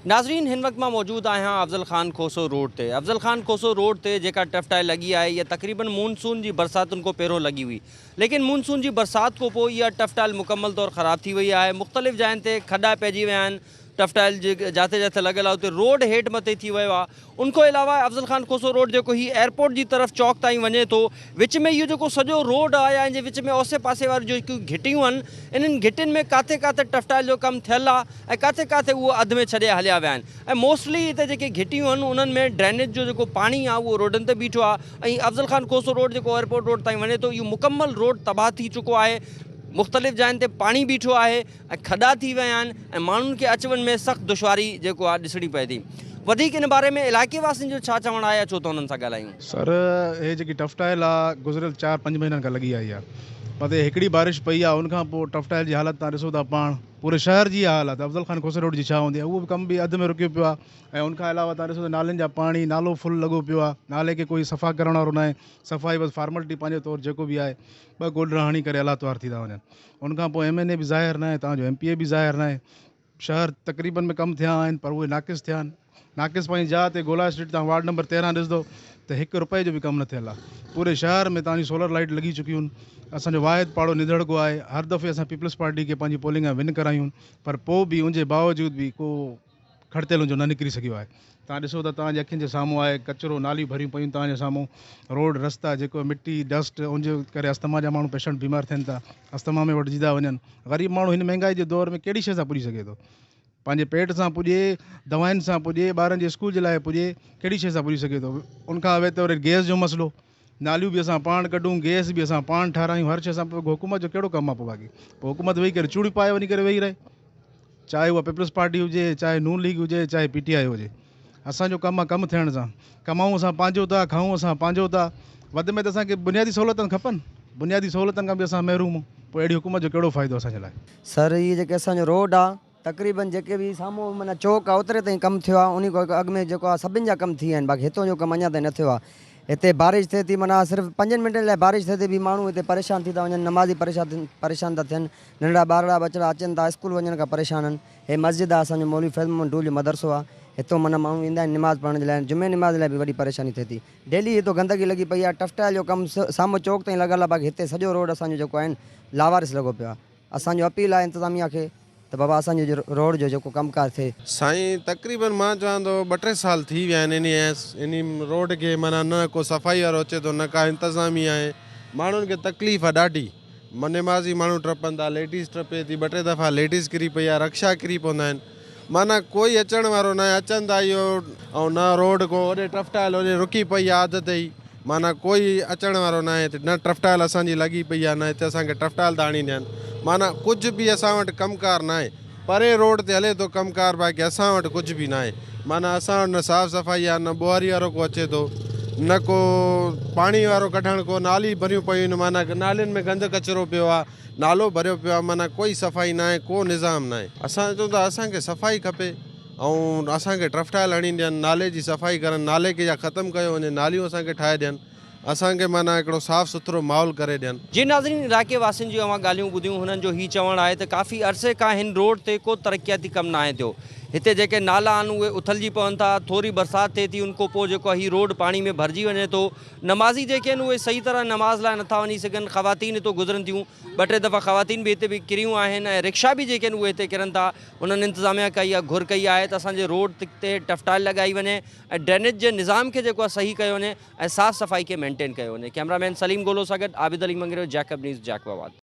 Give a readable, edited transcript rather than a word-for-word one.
नाज़रीन हिन वक्त मां मौजूद आहियां अफ़ज़ल ख़ान खोसो रोड ते। अफ़ज़ल ख़ान खोसो रोड ते जेका टफ़टाइल लगी है ये तकरीबन मानसून की बरसातुनि को पहिरों लगी हुई, लेकिन मानसून की बरसात को पोइ इहा टफ़टाइल मुकम्मल तौर ख़राब थी वई है। मुख़्तलिफ़ जायुनि ते खॾा पइजी विया आहिनि, टफ़टाइल जाते जाते लॻल आहे उते रोड हेठि मथे थी वियो आहे। उनखां अलावा अफ़ज़ल ख़ान खोसो रोड जेको ही एयरपोर्ट की तरफ़ चौक ताईं वञे थो, विच में इहो जेको सॼो रोड आहे या जे विच में ओसे पासे वारियूं जेकियूं घिटियूं आहिनि, इन्हनि घिटियुनि में काथे काथे टफ़टाइल जो कमु थियल आहे ऐं काथे काथे उहो अधु में छॾे हलिया विया आहिनि। ऐं मोस्टली हिते जेके घिटियूं आहिनि उन्हनि में ड्रेनेज जो जेको पाणी आहे उहो रोडनि ते बीठो आहे। ऐं अफ़ज़ल ख़ान खोसो रोड जेको एयरपोर्ट रोड ताईं वञे थो, इहो मुकम्मल रोड तबाह थी चुको आहे। मुख़्तलिफ़ जायुनि ते पाणी बीठो आहे ऐं खॾा थी विया आहिनि ऐं माण्हुनि खे अचु वञ में सख़्तु दुश्वारी जेको आहे ॾिसणी पए थी। वधीक इन बारे में इलाइक़े वासियुनि जो छा चवणु आहे, अचो त उन्हनि सां ॻाल्हायूं। सर ये जी टफ़टाइल आहे गुज़िरियल 4-5 महीननि खां लगी आई आहे। मथे हिकिड़ी बारिश पई आहे, उनखां पोइ टफ़टाइल जी हालत तव्हां ॾिसो था पाण पूरे शहर जी हालत। अफ़ज़ल ख़ान खोसो रोड जी छा हूंदी आहे, उहो बि कम भी अधु में रुकियो पियो आहे। ऐं उनखां अलावा तव्हां ॾिसो त नालनि जा पाणी नालो फुल लॻो पियो आहे, नाले खे कोई सफ़ा करण वारो न आहे। सफ़ाई बस फॉर्मेलिटी पंहिंजे तौरु जेको भी आहे, ॿ गोॾड़ा हणी करे अलातवार थी था वञनि। उनखां पोइ MNA भी ज़ाहिर न आहे, तव्हांजो MPA भी ज़ाहिर न आहे। शहर तक़रीबन में कम थिया आहिनि पर उहे नाक़िस थिया आहिनि। नाक़िस पंहिंजी जाइ ते गोला स्ट्रीट तव्हां वार्ड नंबर 13 ॾिसंदो त ₹1 जो भी कम न थियल आहे। पूरे शहर में तव्हांजी सोलर लाइट लगी चुकियूं आहिनि। असांजो वाहिद पाड़ो निधड़को आहे। हर दफ़े असां पीपल्स पार्टी के पंहिंजी पोलिंग विन करायूं, पर पोइ बि उनजे बावजूद भी को खड़ितल जो न निकिरी सघियो आहे। तव्हां ॾिसो त तव्हांजे अखियुनि जे साम्हूं आहे कचिरो, नालियूं भरियूं पयूं तव्हांजे साम्हूं, रोड रस्ता जेको मिट्टी डस्ट, उनजे करे अस्थमा जा माण्हू पेशेंट बीमार थियनि था, अस्थमा में वठिजी था वञनि। ग़रीब माण्हू हिन महांगाई जे दौर में कहिड़ी शइ सां पुॼी सघे थो? पंहिंजे पेट सां पुॼे, दवाउनि सां पुॼे, ॿारनि जे स्कूल जे लाइ पुॼे, कहिड़ी शइ सां पुॼी सघे थो? उनखां अवे त वरी गैस जो मसइलो, नालियूं भी असां पाण कढूं, गैस भी असां पाण ठारायूं, हर शइ सां। पोइ हुकूमत जो कहिड़ो कमु आहे पोइ बाक़ी? पोइ हुकूमत वेही करे चूड़ी पाए वञी करे वेही रहे, चाहे उहा पीपल्स पार्टी हुजे, चाहे नून लीग हुजे, चाहे PTI हुजे। असांजो कमु आहे कमु थियण सां। कमाऊं असां पंहिंजो था, खाऊं असां पंहिंजो था। वधि में त असांखे बुनियादी सहूलियतनि खपनि, बुनियादी सहूलियतनि खां बि असां महरूम आहियूं। पोइ अहिड़ी हुकूमत जो कहिड़ो फ़ाइदो असांजे लाइ? सर ये जेके असांजो रोड आहे तक़रीबन जेके भी साम्हूं माना चौक आहे उतरे ताईं कमु थियो आहे। उन खां अॻु में जेको आहे सभिनि जा कमु थी विया आहिनि, बाक़ी हितां जो कमु अञा ताईं न थियो आहे। हिते बारिश थिए थी, माना सिर्फ़ु 5 मिंटनि लाइ बारिश थिए थी भी माण्हू हिते परेशान थी था वञनि, नमाज़ी परेशान था थियनि, नंढड़ा ॿारड़ा बचड़ा अचनि था स्कूल वञण खां परेशान आहिनि। हे मस्जिद आहे असांजो मौलवी फैज़ मोहम्मद डूल जो मदरसो आहे। हितां माना माण्हू ईंदा आहिनि निमाज़ पढ़ण जे लाइ, जुमे निमाज़ लाइ भी वॾी परेशानी थिए थी। डेली हितां गंदगी लगी पई आहे, टफ़टाइल जो कमु साम्हूं चौक ताईं लॻल आहे, बाक़ी हिते सॼो रोड असांजो जेको आहे लावारिस लॻो पियो आहे। असांजो अपील आहे इंतिज़ामिया खे त बाबा असांजो रोड जो जेको कमकार थिए। साईं तक़रीबन मां चवां थो 2-3 साल थी विया आहिनि इन रोड के, माना न को सफ़ाई वारो अचे थो, न का इंतज़ामिया आहे। माण्हुनि खे तकलीफ़ आहे ॾाढी। नमाज़ी माण्हू टपनि था, लेडीज़ टपे थी, 2-3 दफ़ा लेडीज़ किरी पई आहे, रक्षा किरी पवंदा आहिनि। माना कोई अचण वारो न आहे, अचनि था इहो ऐं न रोड को होॾे टफ़टाइल होॾे रुकी पई आहे अधु ते ई, माना कोई अचण वारो न आहे हिते। न टफ़टाइल असांजी लॻी पई आहे, न हिते असांखे टफ़टाइल था आणी ॾियनि। माना कुझु बि असां वटि कमकार न आहे। परे रोड ते हले थो कमकार, बाक़ी असां वटि कुझु बि न आहे। माना असां वटि न साफ़ सफ़ाई आहे, न ॿुहारी वारो को अचे थो, न को पाणी वारो कढण को, नाली भरियूं पयूं आहिनि, माना नालियुनि में गंद कचिरो पियो आहे, नालो भरियो पियो आहे, माना कोई सफ़ाई न आहे, को निज़ाम न आहे। असां चऊं था असांखे सफ़ाई खपे ऐं असांखे टफ़टाइल हणी ॾियनि, नाले जी सफ़ाई करनि, नाले खे या ख़तमु कयो वञे, नालियूं असांखे ठाहे ॾियनि, असांखे माना हिकिड़ो साफ़ सुथरो माहौल करे ॾियनि। जी नाज़रीन, इलाइक़े वासियुनि जी अवां ॻाल्हियूं ॿुधियूं, हुननि जो ही चवणु आहे त काफ़ी अरसे खां हिन रोड ते को तरक़ियाती कमु न आहे थियो। हिते जेके नाला आहिनि उहे उथलजी पवनि था, थोरी बरसाति थिए थी उनखां पोइ जेको ही रोड पाणी में भरिजी वञे थो। नमाज़ी जेके आहिनि उहे सही तरह नमाज़ लाइ नथा वञी सघनि, ख़वातीन हितां गुज़रनि थियूं, 2-3 दफ़ा ख़वातीन भी हिते भी किरियूं आहिनि ऐं रिक्शा भी जेके आहिनि उहे हिते किरनि था। उन्हनि इंतिज़ामिया कई आहे, घुर कई आहे त असांजे रोड ते टफ़टाइल लॻाई वञे ऐं ड्रेनेज जे निज़ाम खे जेको आहे सही कयो वञे ऐं साफ़ सफ़ाई खे मेंटेन कयो वञे। कैमरामैन सलीम गोलो सां गॾु आबिद अली मंगरो, जैकब न्यूज़, जैकबाबाद।